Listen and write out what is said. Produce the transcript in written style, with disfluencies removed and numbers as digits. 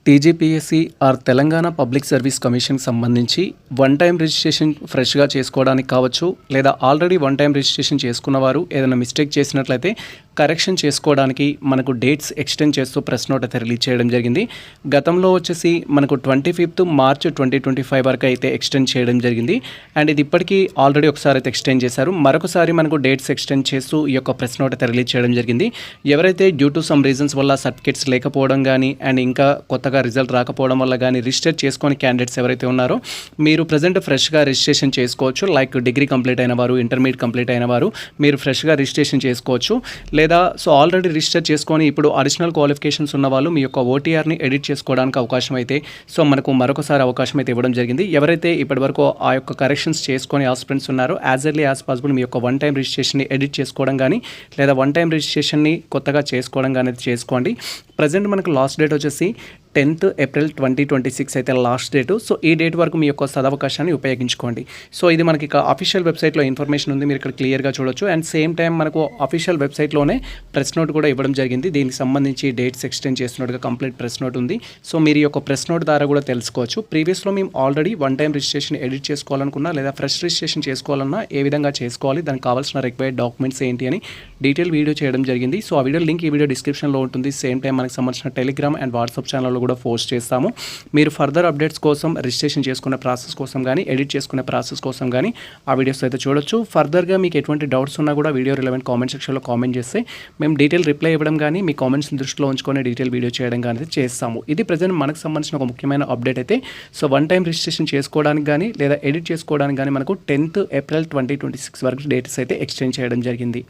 TGPSC or Telangana public service కమిషన్కి సంబంధించి one time registration ఫ్రెష్గా చేసుకోవడానికి కావచ్చు, లేదా ఆల్రెడీ వన్ టైం రిజిస్ట్రేషన్ చేసుకున్నవారు ఏదైనా మిస్టేక్ చేసినట్లయితే కరెక్షన్ చేసుకోవడానికి మనకు డేట్స్ ఎక్స్టెండ్ చేస్తూ ప్రెస్ నోట్ అయితే రిలీజ్ చేయడం జరిగింది. గతంలో వచ్చేసి మనకు 25th March 2025 వరకు అయితే ఎక్స్టెండ్ చేయడం జరిగింది. అండ్ ఇది ఇప్పటికీ ఆల్రెడీ ఒకసారి అయితే ఎక్స్టెండ్ చేశారు. మరొకసారి మనకు డేట్స్ ఎక్స్టెండ్ చేస్తూ ఈ యొక్క ప్రెస్ నోట్ అయితే రిలీజ్ చేయడం జరిగింది. ఎవరైతే డ్యూ టు సమ్ రీజన్స్ వల్ల సర్టిఫికేట్స్ లేకపోవడం కానీ అండ్ ఇంకా కొత్తగా రిజల్ట్ రాకపోవడం వల్ల కానీ రిజిస్టర్ చేసుకొని క్యాండిడేట్స్ ఎవరైతే ఉన్నారో మీరు ప్రజెంట్ ఫ్రెష్గా రిజిస్ట్రేషన్ చేసుకోవచ్చు. లైక్ డిగ్రీ కంప్లీట్ అయిన వారు, ఇంటర్మీడియట్ కంప్లీట్ అయిన వారు మీరు ఫ్రెష్గా రిజిస్ట్రేషన్ చేసుకోవచ్చు. లేదా సో ఆల్రెడీ రిజిస్టర్ చేసుకొని ఇప్పుడు అడిషనల్ క్వాలిఫికేషన్స్ ఉన్న వాళ్ళు మీ యొక్క ఓటీఆర్ని ఎడిట్ చేసుకోవడానికి అవకాశం అయితే సో మనకు మరొకసారి అవకాశం అయితే ఇవ్వడం జరిగింది. ఎవరైతే ఇప్పటివరకు ఆ యొక్క కరెక్షన్స్ చేసుకొని ఆస్పిరెంట్స్ ఉన్నారో యాజ్ ఎర్లీ యాజ్ పాసిబుల్ మీ యొక్క వన్ టైం రిజిస్ట్రేషన్ని ఎడిట్ చేసుకోవడం కానీ లేదా వన్ టైం రిజిస్ట్రేషన్ని కొత్తగా చేసుకోవడం కానీ చేసుకోండి. ప్రజెంట్ మనకు లాస్ట్ డేట్ వచ్చేసి 10th April 2026 అయితే లాస్ట్ డేటు. సో ఈ డేట్ వరకు మీ యొక్క సదవకాశాన్ని ఉపయోగించుకోండి. సో ఇది మనకి ఇక అఫీషియల్ వెబ్సైట్లో ఇన్ఫర్మేషన్ ఉంది, మీరు ఇక్కడ క్లియర్గా చూడొచ్చు. అండ్ సేమ్ టైం మనకు అఫీషియల్ వెబ్సైట్లోనే ప్రెస్ నోట్ కూడా ఇవ్వడం జరిగింది. దీనికి సంబంధించి డేట్స్ ఎక్స్టెండ్ చేస్తున్నట్టుగా కంప్లీట్ ప్రెస్ నోట్ ఉంది. సో మీరు ఈ యొక్క ప్రెస్ నోట్ ద్వారా కూడా తెలుసుకోవచ్చు. ప్రీవియస్లో మేము already one time registration edit చేసుకోవాలనుకున్నా లేదా ఫ్రెష్ రిజిస్ట్రేషన్ చేసుకోవాలన్నా ఏ విధంగా చేసుకోవాలి, దానికి కావాల్సిన రిక్వైర్డ్ డాక్యుమెంట్స్ ఏంటి అని డీటెయిల్ వీడియో చేయడం జరిగింది. సో ఆ వీడియో లింక్ ఈ వీడియో డిస్క్రిప్షన్లో ఉంటుంది. సేమ్ టైం మనకు సంబంధించిన టెలిగ్రామ్ అండ్ వాట్సాప్ ఛానల్లో కూడా పోస్ట్ చేస్తాము. మీరు ఫర్దర్ అప్డేట్స్ కోసం రిజిస్ట్రేషన్ చేసుకునే ప్రాసెస్ కోసం కానీ ఎడిట్ చేసుకునే ప్రాసెస్ కోసం కానీ ఆ వీడియోస్ అయితే చూడొచ్చు. ఫర్దర్గా మీకు ఎటువంటి డౌట్స్ ఉన్నా కూడా వీడియో రిలవెంట్ కామెంట్ సెక్షన్లో కామెంట్ చేస్తే మేము డీటెయిల్ రిప్లై ఇవ్వడం కానీ మీ కామెంట్స్ని దృష్టిలో ఉంచుకొని డీటెయిల్ వీడియో చేయడం కానీ చేస్తాము. ఇది ప్రజెంట్ మనకు సంబంధించిన ఒక ముఖ్యమైన అప్డేట్ అయితే. సో వన్ టైం రిజిస్ట్రేషన్ చేసుకోవడానికి కానీ లేదా ఎడిట్ చేసుకోవడానికి కానీ మనకు 10th April 2026 వరకు డేట్స్ అయితే ఎక్స్టెండ్ చేయడం జరిగింది.